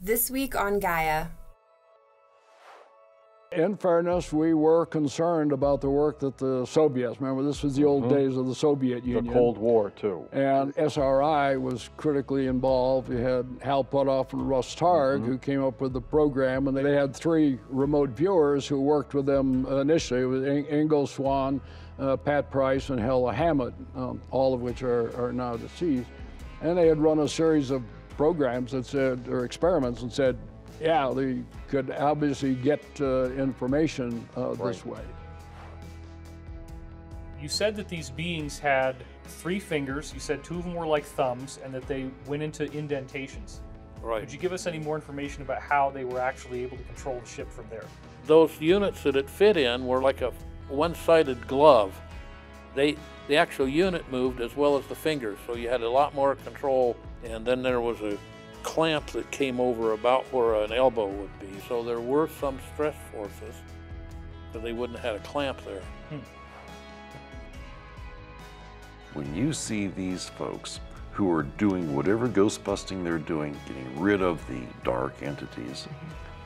This week on Gaia. In fairness, we were concerned about the work that the Soviets, remember this was the old days of the Soviet Union. The Cold War, too. And SRI was critically involved. We had Hal Puthoff and Russ Targ who came up with the program, and they had 3 remote viewers who worked with them initially. It was Ingo Swann, Pat Price, and Hella Hammett, all of which are now deceased. And they had run a series of programs that said, or experiments, and said, yeah, they could obviously get information this way. You said that these beings had 3 fingers. You said 2 of them were like thumbs, and that they went into indentations. Right. Could you give us any more information about how they were actually able to control the ship from there? Those units that it fit in were like a one-sided glove. The actual unit moved as well as the fingers, so you had a lot more control. And then there was a clamp that came over about where an elbow would be, so there were some stress forces, because they wouldn't have had a clamp there. When you see these folks who are doing whatever ghost busting they're doing, getting rid of the dark entities,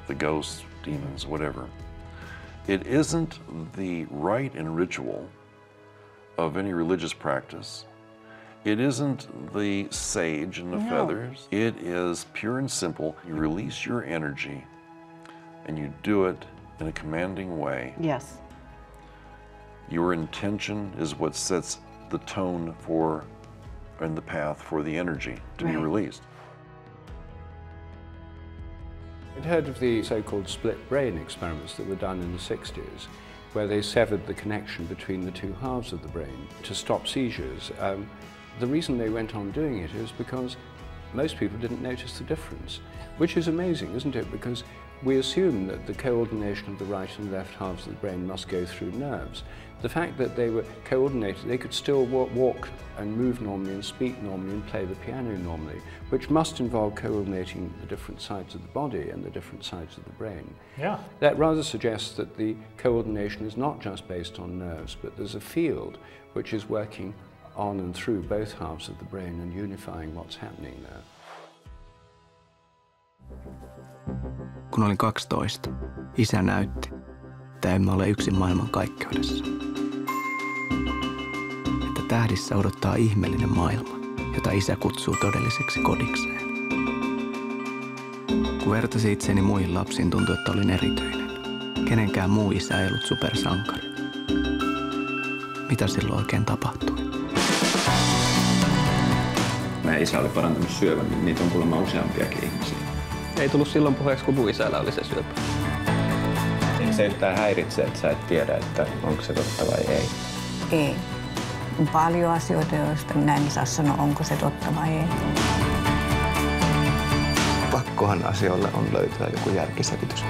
the ghosts, demons, whatever, it isn't the rite and ritual of any religious practice. It isn't the sage and the feathers. It is pure and simple. You release your energy and you do it in a commanding way. Yes. Your intention is what sets the tone for and the path for the energy to be released. I'd heard of the so-called split brain experiments that were done in the 60s, where they severed the connection between the 2 halves of the brain to stop seizures. The reason they went on doing it is because most people didn't notice the difference, which is amazing, isn't it? Because we assume that the coordination of the right and left halves of the brain must go through nerves. The fact that they were coordinated, they could still walk and move normally and speak normally and play the piano normally, which must involve coordinating the different sides of the body and the different sides of the brain. Yeah. That rather suggests that the coordination is not just based on nerves, but there's a field which is working on and through both halves of the brain and unifying what's happening there. Kun olin 12, isä näytti, että emme ole yksin maailmankaikkeudessa. Että tähdissä odottaa ihmeellinen maailma, jota isä kutsuu todelliseksi kodikseen. Kun vertasi itseni muihin lapsiin, tuntui, että olin erityinen. Kenenkään muu isä ei ollut supersankari. Mitä silloin oikein tapahtui? Meidän isä oli parantanut syövän, niin niitä on kuulemma useampiakin ihmisiä. Ei tullut silloin puheeksi, kun mun isällä oli se syöpä. Se yhtään häiritsee, että sä et tiedä, että onko se totta vai ei. Ei. On paljon asioita, joista minä en saa sanoa, onko se totta vai ei. Pakkohan asioille on löytyä joku järkiselitys.